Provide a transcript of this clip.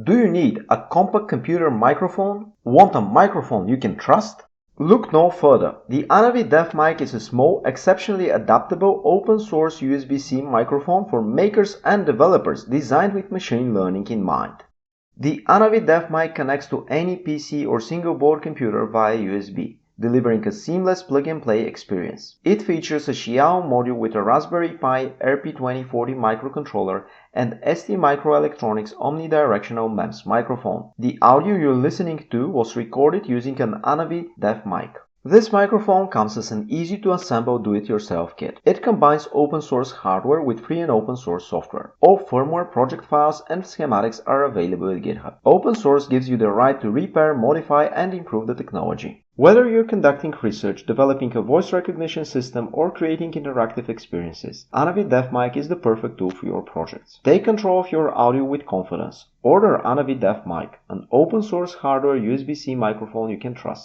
Do you need a compact computer microphone? Want a microphone you can trust? Look no further. The ANAVI Dev Mic is a small, exceptionally adaptable, open-source USB-C microphone for makers and developers designed with machine learning in mind. The ANAVI Dev Mic connects to any PC or single-board computer via USB, delivering a seamless plug-and-play experience. It features a XIAO module with a Raspberry Pi RP2040 microcontroller and STMicroelectronics omnidirectional MEMS microphone. The audio you're listening to was recorded using an ANAVI Dev Mic. This microphone comes as an easy-to-assemble do-it-yourself kit. It combines open-source hardware with free and open-source software. All firmware, project files, and schematics are available at GitHub. Open source gives you the right to repair, modify, and improve the technology. Whether you're conducting research, developing a voice recognition system, or creating interactive experiences, ANAVI Dev Mic is the perfect tool for your projects. Take control of your audio with confidence. Order ANAVI Dev Mic, an open-source hardware USB-C microphone you can trust.